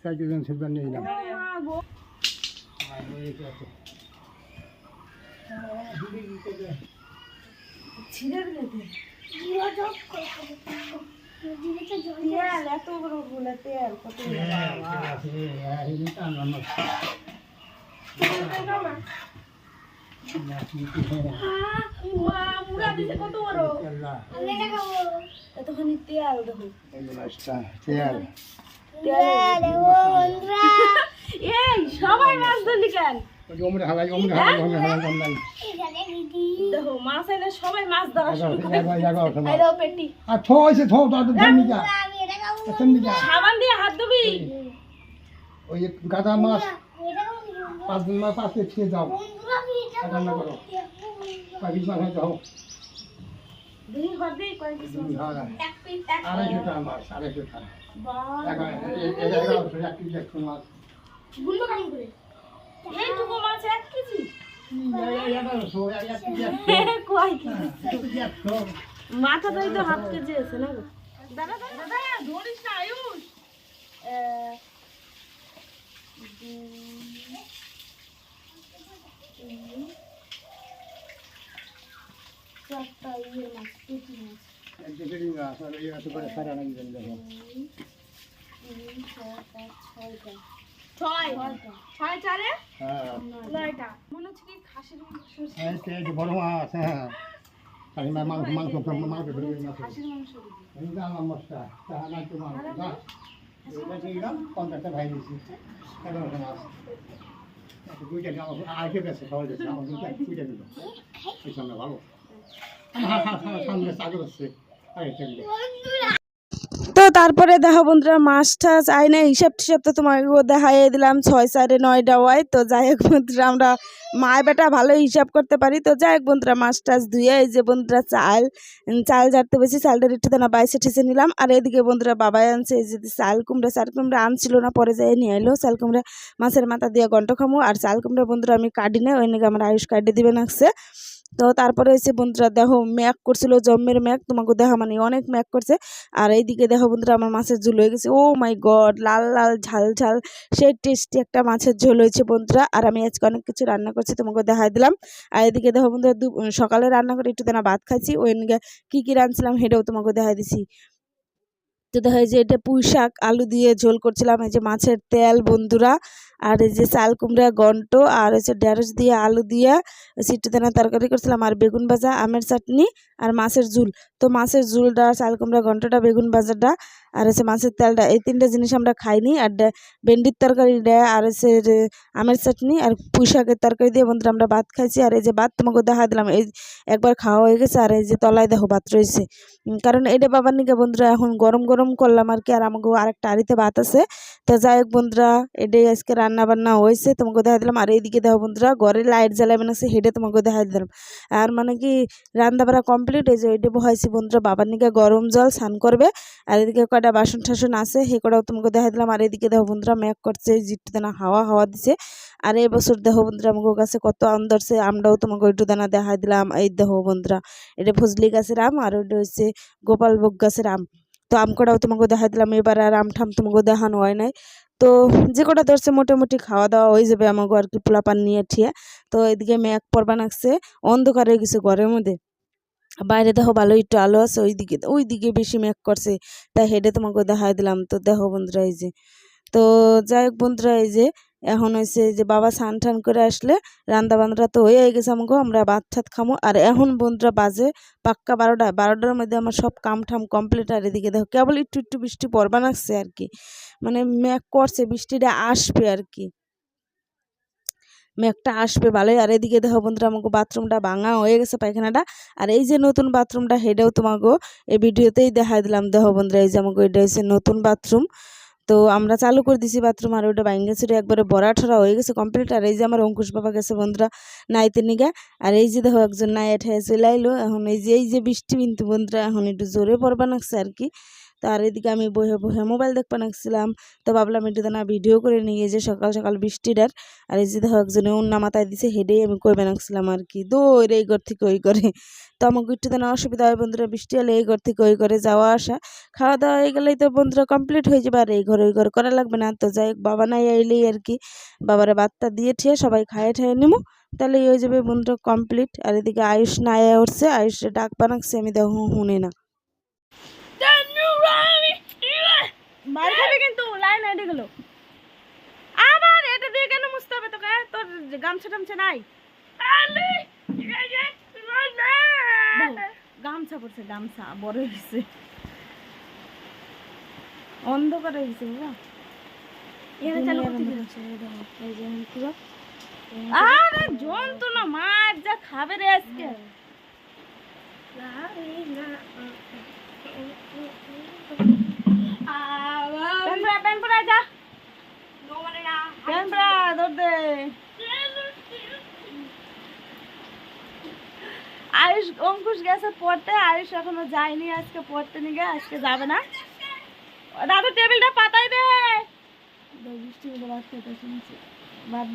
Cycle সেলবার নিয়ে এলাম এত বড় গোলা তেল কত কত বড় এতখানি তেল দেখো তেল এই সবাই মাছ ধরলি কেন দেখো মাছ এনে সবাই মাছ ধরা শুরু করে পেটি আর থইছে থো তো সাবান দিয়ে হাত ধুবি ওই গাদা মাছ 5 দিন মাছ আছে খেয়ে যাও রান্না করো পাকিস মাছ হয়তো হোক দুই ঘর দিয়ে কয় পিস মাছ এক পিস এক 250 টাকা মাছ 250 টাকা মাছ গুলো কাম করে এইটুকু মাছ 1 কেজি মাথা ধরে তো হাফ কেজি আছে না গো দাদা দাদা ধরিস না আয়ুষ চারটা ইয়ে মাছ পেটি মাছ ছয় চারে 9টা মনে হচ্ছে কি খাসির মাংস বড় মাছ হ্যাঁ মাংস মাংস মাংস খাসির মাংস মশলা পঞ্চাশটা ভাই দিয়েছি 11টা মাছ দুইটা আগে গেছে খাওয়া যাচ্ছে আমার দুইটা দিল এই সামনে ভালো সামনে আগে হচ্ছে তো তারপরে দেখো বন্ধুরা মাছ টাছ আইনে হিসাব টিসাব তো তোমাকে দেখাই দিলাম 6 4 9টা হয় তো যাই হোক বন্ধুরা আমরা মায় বেটা ভালো হিসাব করতে পারি তো যাই হোক বন্ধুরা মাছ টাছ ধুয়ে এই যে বন্ধুরা চাল ঝাড়তে বেশি চালটা একটু না বাইসে ঠেসে নিলাম আর এদিকে বন্ধুরা বাবাই আনছে এই যে চাল কুমড়া আনছিল না পরে যাই নিয়ে এলো চাল কুমড়া মাছের মাথা দিয়ে ঘন্ট খামো আর চাল কুমড়া বন্ধুরা আমি কাটি না ওই নাকি আমার আয়ুষ কাটে দিবে নাকছে তো তারপরে হচ্ছে বন্ধুরা দেখো ম্যাক করছিল জম্মের ম্যাক তোমাকে দেখা মানে অনেক ম্যাক করছে আর এইদিকে দেখো বন্ধুরা আমার মাছের ঝোল হয়ে গেছে ও মাই গড লাল লাল ঝাল ঝাল সেই টেস্টি একটা মাছের ঝোল হয়েছে বন্ধুরা আর আমি আজকে অনেক কিছু রান্না করছি তোমাকে দেখাই দিলাম আর এদিকে দেখো বন্ধুরা সকালে রান্না করে একটু দানা ভাত খাইছি ওই কি কি রাঁধছিলাম সেটাও তোমাকে দেখাই দিছি তো দেখা যায় যে এটা পুঁই শাক আলু দিয়ে ঝোল করছিলাম এই যে মাছের তেল বন্ধুরা আর এই যে চাল কুমড়া ঘন্ট আর হচ্ছে ঢেঁড়স দিয়ে আলু দিয়ে একটু দানা তরকারি করছিলাম আর বেগুন ভাজা আমের চাটনি আর মাছের ঝোল তো মাছের ঝোলটা চাল কুমড়া ঘন্টটা বেগুন ভাজাটা আর হচ্ছে মাছের তেলটা এই 3টা জিনিস আমরা খাইনি আর ভেন্ডির তরকারিটা আর হচ্ছে আমের চাটনি আর পুঁই শাকের তরকারি দিয়ে বন্ধুরা আমরা ভাত খাইছি আর এই যে ভাত তোমাকে দেখা দিলাম এই একবার খাওয়া হয়ে গেছে আর এই যে তলায় দেখো ভাত রয়েছে কারণ এটা বাবার নিকে বন্ধুরা এখন গরম গরম করলাম আর কি আর আমাকে আরেকটা আড়িতে ভাত আছে তো যাই হোক বন্ধুরা এটাই আজকে রান্না বান্না হয়েছে তোমাকে দেখা দিলাম আর এইদিকে দেখো বন্ধুরা ঘরে লাইট জ্বালাবেন আছে হেঁটে তোমাকে দেখা দিলাম আর মানে কি রান্না বাড়া কমপ্লিট হয়েছে ওইটা বহাইছি বন্ধুরা বাবার নিকে গরম জল স্নান করবে আর এদিকে কয়টা বাসন টাসন আছে সেই কটাও তোমাকে দেখা দিলাম আর এদিকে দেখো বন্ধুরা মেঘ করছে জিট্টু দানা হাওয়া দিছে আর এই বছর দেখো বন্ধুরা আমাকে কাছে কত আম ধরছে আমরাও তোমাকে একটু দানা দেখা দিলাম এই দেখো বন্ধুরা এটা ফজলি গাছের আম আর ওইটা হচ্ছে গোপালভোগ গাছের আম তো আম কটাও তোমাকে দেখা দিলাম এবার আর আম ঠাম তোমাকে দেখানো হয় নাই তো যে কটা ধরছে মোটামুটি খাওয়া দাওয়া হয়ে যাবে আমাকে আর কি পোলাপান নিয়ে ঠিয়ে তো এদিকে মেঘ পড়বা নাকছে অন্ধকার হয়ে গেছে ঘরের মধ্যে বাইরে দেখো ভালো একটু আলো আছে ওইদিকে বেশি মেঘ করছে তাই হেঁটে তোমাকে দেখাই দিলাম তো দেখো বন্ধুরা এই যে তো যাই হোক বন্ধুরা এই যে এখন হয়েছে যে বাবা স্নান টান করে আসলে রান্না বান্না তো হয়ে গেছে আমাকে আমরা ভাত ঠাত খামো আর এখন বন্ধুরা বাজে পাক্কা 12টার মধ্যে আমার সব কাম ঠাম কমপ্লিট আর এদিকে দেখো কেবল একটু একটু বৃষ্টি পড়বা নাকছে আর কি মানে মেঘ করছে বৃষ্টিটা আসবে আর কি মেঘটা আসবে ভালোই। আর এদিকে দেখো বন্ধুরা আমাকে বাথরুমটা ভাঙা হয়ে গেছে পায়খানাটা। আর এই যে নতুন বাথরুমটা সেটাও তোমাকে এই ভিডিওতেই দেখাই দিলাম। দেখো বন্ধুরা এই যে আমাকে এটা হচ্ছে নতুন বাথরুম। তো আমরা চালু করে দিছি বাথরুম, আর ওইটা ভাঙে ছিল একবারে বড়া ঠরা হয়ে গেছে কমপ্লিট। আর এই যে আমার অঙ্কুশ বাবা গেছে বন্ধুরা নাইতে নিগা। আর এই যে দেখো একজন নাইয়া ঠাইয়া চলে আইলো। এখন এই যে বৃষ্টি কিন্তু বন্ধুরা এখন একটু জোরে পড়বা নাকছে আর কি। তো আর এদিকে আমি বহে বহে মোবাইল দেখবা নাকছিলাম। তো ভাবলাম একটু না ভিডিও করে নিয়ে যে সকাল সকাল বৃষ্টিটার। আর এই যে দেখো একজনে অন্য মাথায় দিছে হেডেই আমি কইবে নাকছিলাম আর কি, দৌড় এই ঘর থেকে ওই করে। তো আমাকে একটু না অসুবিধা হয় বন্ধুরা, বৃষ্টি হলে এই ঘর থেকে ওই ঘরে যাওয়া আসা। খাওয়া দাওয়া হয়ে গেলেই তো বন্ধুরা কমপ্লিট হয়ে যাবে, আর এই ঘর ওই ঘর করা লাগবে না। তো যাই হোক বাবা নাই আইলেই আর কি বাবারে বাত্তা দিয়ে ঠিয়ে সবাই খাইয়ে ঠাইয়ে নিমু, তাহলে হয়ে যাবে বন্ধুরা কমপ্লিট। আর এদিকে আয়ুষ না আয়া উঠছে, আয়ুষে ডাক বানাচ্ছে আমি দেখো শুনে না। মার খাবে কিন্তু লাইন আইডে গেল আবার। এটা দিয়ে কেন মুছতে হবে তোকে? তোর গামছা টামছা নাই? গামছা পড়ছে, গামছা বড় হয়েছে, অন্ধকার হয়ে গেছে বাবা। আরে যন্ত্রণা মার যা খাবে রে আজকে। আয়ুষ অঙ্কুশ গেছে পড়তে, আয়ুষ এখনো যায়নি আজকে পড়তে নিয়ে, আজকে যাবে না। দাদু টেবিলটা পাতাই দে, বৃষ্টি বাদ